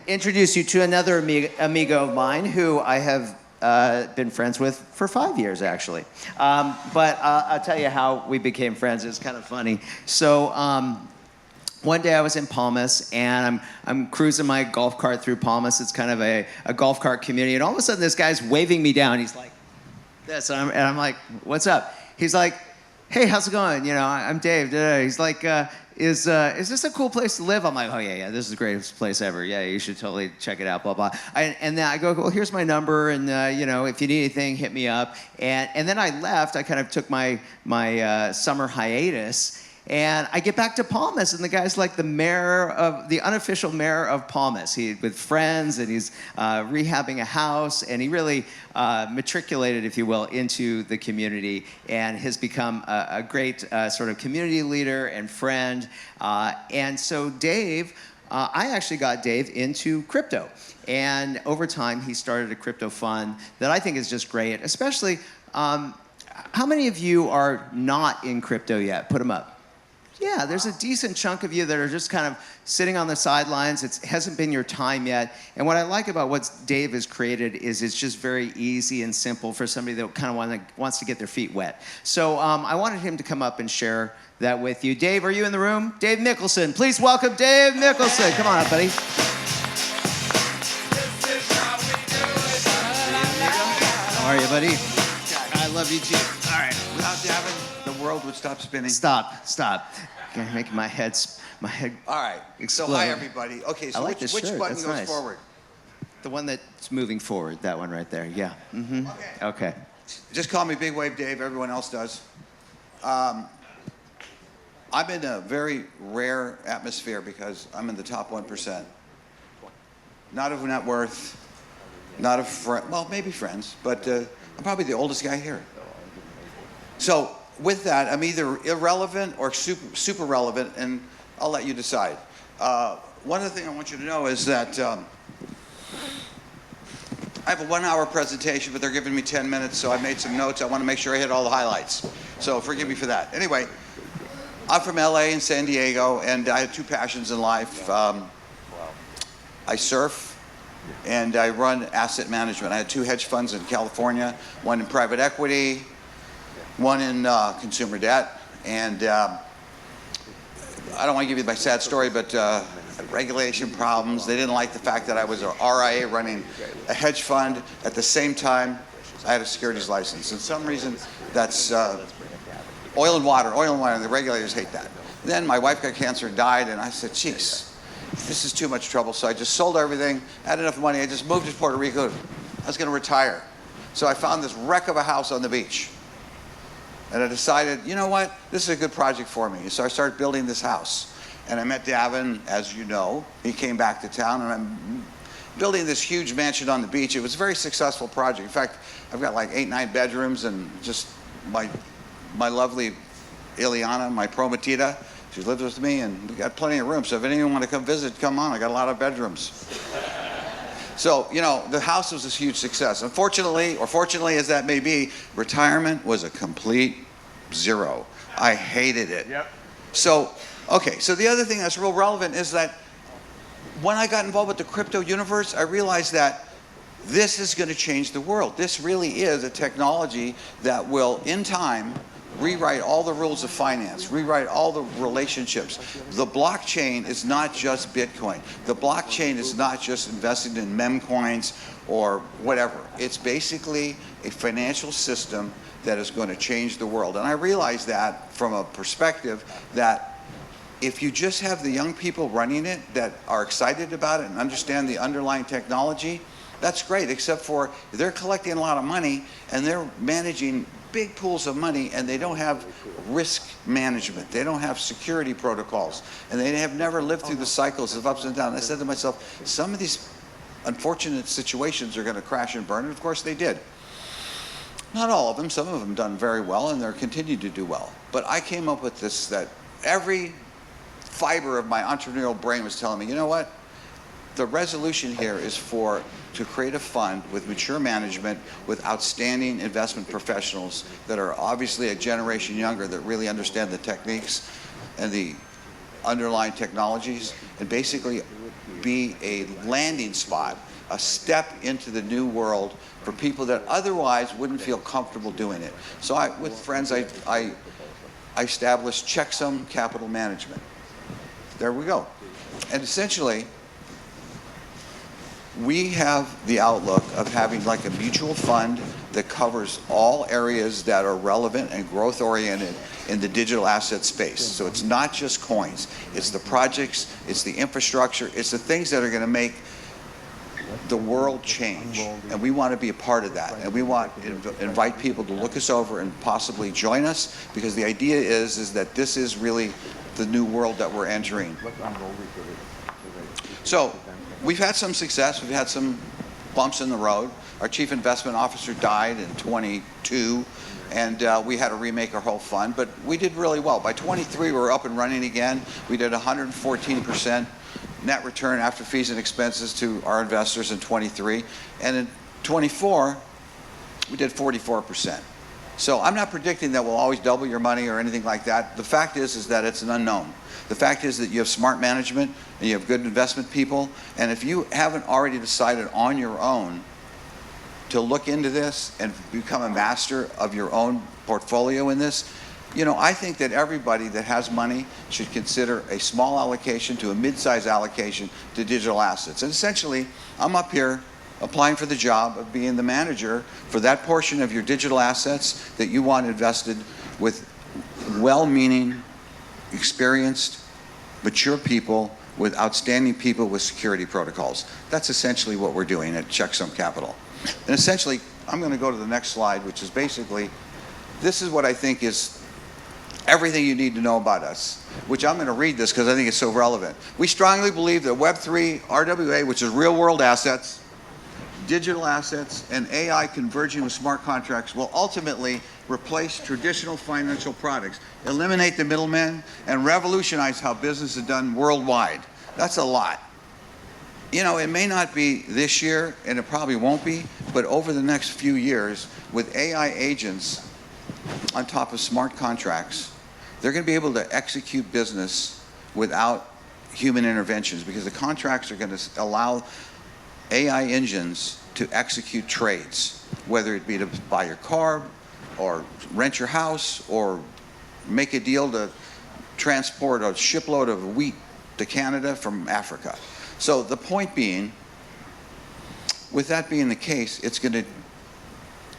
introduce you to another amigo of mine who I have been friends with for 5 years, actually. But I'll tell you how we became friends. It's kind of funny. So one day I was in Palmas, and I'm cruising my golf cart through Palmas. It's kind of a golf cart community. And all of a sudden, this guy's waving me down. He's like this. And I'm like, what's up? He's like, hey, how's it going? You know, I'm Dave. He's like, is this a cool place to live? I'm like, oh, yeah, this is the greatest place ever. Yeah, you should totally check it out, blah, blah. And then I go, well, here's my number, and, you know, if you need anything, hit me up. And then I left. I kind of took my summer hiatus, and I get back to Palmas, and the guy's like the unofficial mayor of Palmas. With friends, and he's rehabbing a house, and he really matriculated, if you will, into the community, and has become a great sort of community leader and friend. And so Dave, I actually got Dave into crypto. And over time, he started a crypto fund that I think is just great, especially, how many of you are not in crypto yet? Put them up. Yeah, there's a decent chunk of you that are just kind of sitting on the sidelines. It hasn't been your time yet. And what I like about what Dave has created is it's just very easy and simple for somebody that kind of wants to get their feet wet. So I wanted him to come up and share that with you. Dave, are you in the room? Dave Mickelson. Please welcome Dave Mickelson. Come on up, buddy. How are you, buddy? I love you, too. All right. Without Daven, the world would stop spinning. Stop. Making my head All right. explode. So hi, everybody. Okay, so which button That's goes nice. forward? The one that's moving forward, that one right there, yeah. Mm-hmm. Okay. Just call me Big Wave Dave. Everyone else does. I'm in a very rare atmosphere because I'm in the top 1%. Not of net worth, not of well, maybe friends, but I'm probably the oldest guy here. So with that, I'm either irrelevant or super relevant, and I'll let you decide. One other thing I want you to know is that I have a 1-hour presentation, but they're giving me 10 minutes, so I made some notes. I want to make sure I hit all the highlights. So forgive me for that. Anyway, I'm from LA and San Diego, and I have two passions in life. I surf, and I run asset management. I had 2 hedge funds in California, one in private equity, one in consumer debt, and I don't want to give you my sad story, but regulation problems. They didn't like the fact that I was a RIA running a hedge fund. At the same time, I had a securities license. For some reason, that's oil and water, and the regulators hate that. Then my wife got cancer and died, and I said, geez, this is too much trouble. So I just sold everything, had enough money. I just moved to Puerto Rico. I was going to retire. So I found this wreck of a house on the beach. And I decided, you know what, this is a good project for me. So I started building this house. And I met Daven, as you know. He came back to town, and I'm building this huge mansion on the beach. It was a very successful project. In fact, I've got like 8, 9 bedrooms, and just my lovely Ileana, my prometida, she lives with me, and we got plenty of room. So if anyone want to come visit, come on. I got a lot of bedrooms. So, you know, the house was this huge success. Unfortunately, or fortunately as that may be, retirement was a complete zero. I hated it. Yep. So, okay, so the other thing that's real relevant is that when I got involved with the crypto universe, I realized that this is going to change the world. This really is a technology that will, in time, rewrite all the rules of finance, rewrite all the relationships. The blockchain is not just Bitcoin. The blockchain is not just investing in meme coins or whatever. It's basically a financial system that is going to change the world. And I realize that from a perspective that if you just have the young people running it that are excited about it and understand the underlying technology, that's great, except for they're collecting a lot of money and they're managing big pools of money, and they don't have risk management. They don't have security protocols, and they have never lived through the cycles of ups and downs. I said to myself, some of these unfortunate situations are going to crash and burn, and of course they did. Not all of them. Some of them done very well, and they're continuing to do well. But I came up with this, that every fiber of my entrepreneurial brain was telling me, you know what? The resolution here is to create a fund with mature management, with outstanding investment professionals that are obviously a generation younger that really understand the techniques and the underlying technologies. And basically, be a landing spot, a step into the new world for people that otherwise wouldn't feel comfortable doing it. So with friends, I established Chexham Capital Management. There we go. And essentially, we have the outlook of having like a mutual fund that covers all areas that are relevant and growth oriented in the digital asset space. So it's not just coins, it's the projects, it's the infrastructure, it's the things that are going to make the world change. And we want to be a part of that. And we want to invite people to look us over and possibly join us, because the idea is that this is really the new world that we're entering. So we've had some success, we've had some bumps in the road. Our chief investment officer died in 22, and we had to remake our whole fund, but we did really well. By 23, we were up and running again. We did 114% net return after fees and expenses to our investors in 23, and in 24, we did 44%. So I'm not predicting that we'll always double your money or anything like that. The fact is that it's an unknown. The fact is that you have smart management and you have good investment people, and if you haven't already decided on your own to look into this and become a master of your own portfolio in this, you know, I think that everybody that has money should consider a small allocation to a mid-size allocation to digital assets. And essentially, I'm up here applying for the job of being the manager for that portion of your digital assets that you want invested with well-meaning, experienced, mature people with outstanding people with security protocols. That's essentially what we're doing at Chexham Capital. And essentially, I'm going to go to the next slide, which is basically, this is what I think is everything you need to know about us, which I'm going to read this because I think it's so relevant. We strongly believe that Web3, RWA, which is real-world assets, digital assets, and AI converging with smart contracts will ultimately replace traditional financial products, eliminate the middlemen, and revolutionize how business is done worldwide. That's a lot. You know, it may not be this year, and it probably won't be, but over the next few years, with AI agents on top of smart contracts, they're going to be able to execute business without human interventions, because the contracts are going to allow AI engines to execute trades, whether it be to buy your car or rent your house or make a deal to transport a shipload of wheat to Canada from Africa. So the point being, with that being the case, it's going to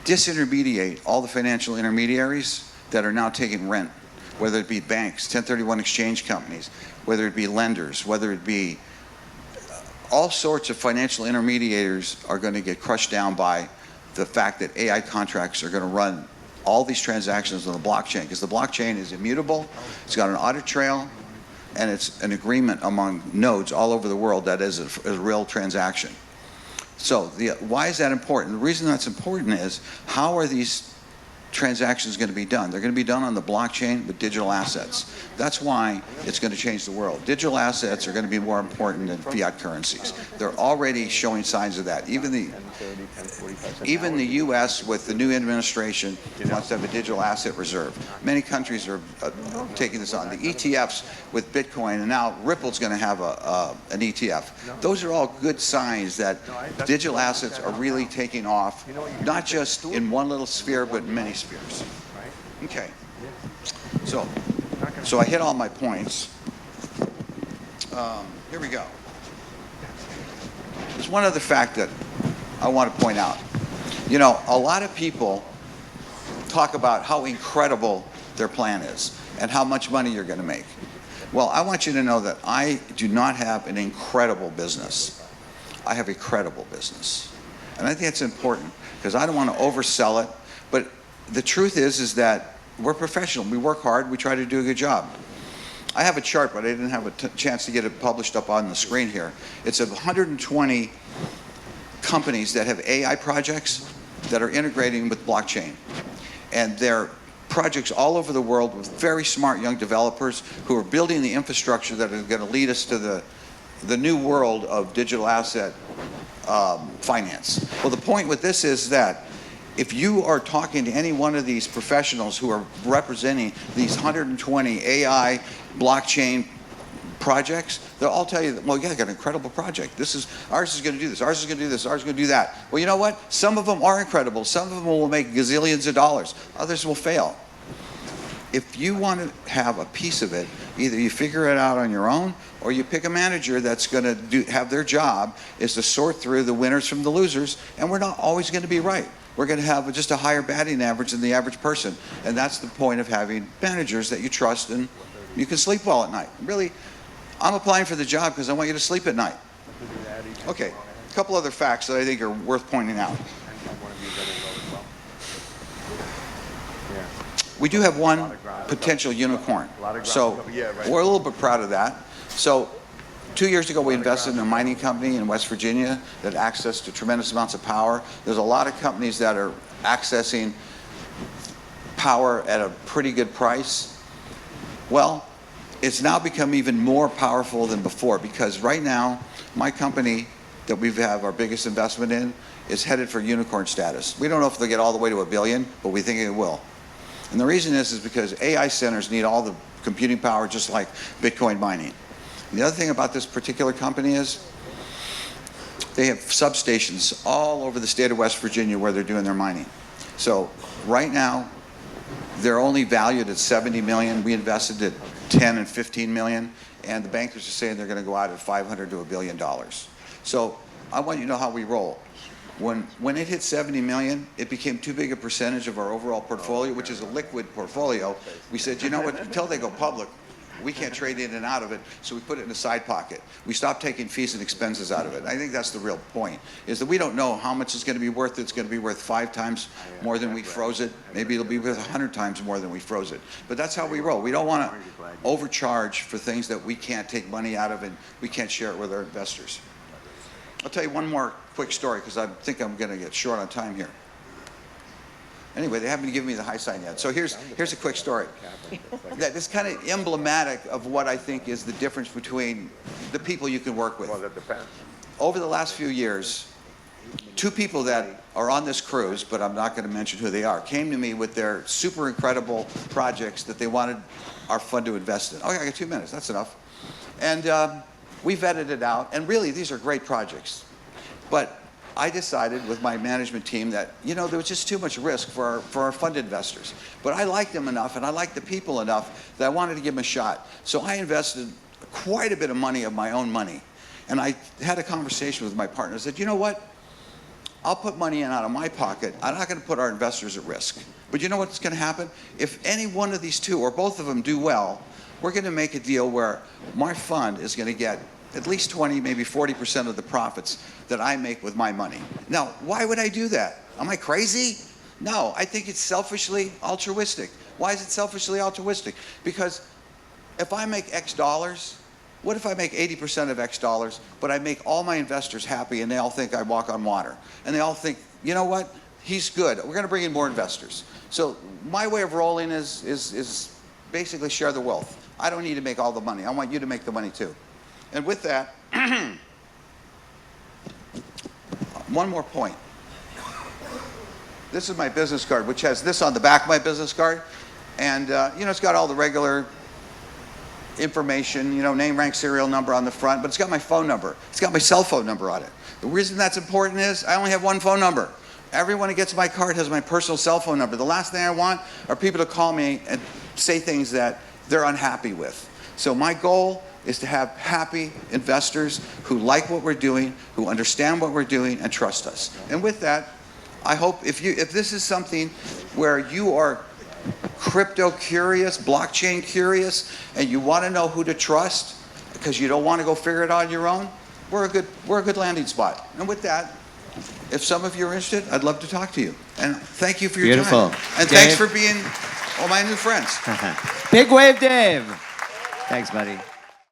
disintermediate all the financial intermediaries that are now taking rent, whether it be banks, 1031 exchange companies, whether it be lenders, whether it be all sorts of financial intermediaries are going to get crushed down by the fact that AI contracts are going to run all these transactions on the blockchain, because the blockchain is immutable, it's got an audit trail, and it's an agreement among nodes all over the world that is a real transaction. So why is that important? The reason that's important is, how are these transactions going to be done? They're going to be done on the blockchain with digital assets. That's why it's going to change the world. Digital assets are going to be more important than fiat currencies. They're already showing signs of that. Even the U.S. with the new administration wants to have a digital asset reserve. Many countries are taking this on. The ETFs with Bitcoin, and now Ripple's going to have an ETF. Those are all good signs that digital assets are really taking off, not just in one little sphere, but in many spheres. Okay. So I hit all my points. Here we go. There's one other fact that I want to point out. You know, a lot of people talk about how incredible their plan is and how much money you're going to make. Well, I want you to know that I do not have an incredible business. I have a credible business. And I think it's important, because I don't want to oversell it. But the truth is that we're professional. We work hard. We try to do a good job. I have a chart, but I didn't have a chance to get it published up on the screen here. It's of 120 companies that have AI projects that are integrating with blockchain. And they're projects all over the world with very smart young developers who are building the infrastructure that is going to lead us to the new world of digital asset finance. Well, the point with this is that if you are talking to any one of these professionals who are representing these 120 AI blockchain projects, They'll all tell you, well, yeah, I got an incredible project. Ours is going to do this, ours is going to do this, ours is going to do that. Well, you know what? Some of them are incredible. Some of them will make gazillions of dollars. Others will fail. If you want to have a piece of it, either you figure it out on your own, or you pick a manager that's going to have their job is to sort through the winners from the losers, and we're not always going to be right. We're going to have just a higher batting average than the average person, and that's the point of having managers that you trust and you can sleep well at night. Really, I'm applying for the job because I want you to sleep at night. Okay, a couple other facts that I think are worth pointing out. We do have one potential unicorn, so we're a little bit proud of that. So 2 years ago, we invested in a mining company in West Virginia that access to tremendous amounts of power. There's a lot of companies that are accessing power at a pretty good price. Well, it's now become even more powerful than before because right now, my company that we have our biggest investment in is headed for unicorn status. We don't know if they'll get all the way to $1 billion, but we think it will. And the reason is because AI centers need all the computing power just like Bitcoin mining. And the other thing about this particular company is they have substations all over the state of West Virginia where they're doing their mining. So right now, they're only valued at $70 million. We invested at 10 and 15 million, and the bankers are saying they're going to go out at $500 to $1 billion. So I want you to know how we roll. When it hit 70 million, it became too big a percentage of our overall portfolio, which is a liquid portfolio. We said, you know what, until they go public, we can't trade in and out of it, so we put it in a side pocket. We stopped taking fees and expenses out of it. I think that's the real point, is that we don't know how much it's going to be worth. It's going to be worth 5 times more than we froze it. Maybe it'll be worth 100 times more than we froze it. But that's how we roll. We don't want to overcharge for things that we can't take money out of and we can't share it with our investors. I'll tell you one more quick story because I think I'm going to get short on time here. Anyway, they haven't given me the high sign yet. So here's a quick story that is kind of emblematic of what I think is the difference between the people you can work with. Well, that depends. Over the last few years, 2 people that are on this cruise, but I'm not going to mention who they are, came to me with their super incredible projects that they wanted our fund to invest in. Oh, yeah, I got 2 minutes. That's enough. And we vetted it out. And really, these are great projects. But I decided with my management team that, you know, there was just too much risk for our fund investors. But I liked them enough and I liked the people enough that I wanted to give them a shot. So I invested quite a bit of money of my own money. And I had a conversation with my partner. I said, you know what? I'll put money in out of my pocket. I'm not going to put our investors at risk. But you know what's going to happen? If any one of these 2 or both of them do well, we're going to make a deal where my fund is going to get at least 20, maybe 40% of the profits that I make with my money. Now, why would I do that? Am I crazy? No, I think it's selfishly altruistic. Why is it selfishly altruistic? Because if I make X dollars, what if I make 80% of X dollars, but I make all my investors happy and they all think I walk on water? And they all think, you know what? He's good. We're going to bring in more investors. So my way of rolling is basically share the wealth. I don't need to make all the money. I want you to make the money too. And with that, one more point. This is my business card, which has this on the back of my business card. And, you know, it's got all the regular information, you know, name, rank, serial number on the front, but it's got my phone number. It's got my cell phone number on it. The reason that's important is I only have one phone number. Everyone who gets my card has my personal cell phone number. The last thing I want are people to call me and say things that they're unhappy with. So my goal is to have happy investors who like what we're doing, who understand what we're doing, and trust us. And with that, I hope if this is something where you are crypto curious, blockchain curious, and you want to know who to trust because you don't want to go figure it out on your own, we're a good landing spot. And with that, if some of you are interested, I'd love to talk to you. And thank you for your Beautiful. time. And Dave. thanks for being all my new friends. Big wave, Dave. Thanks, buddy.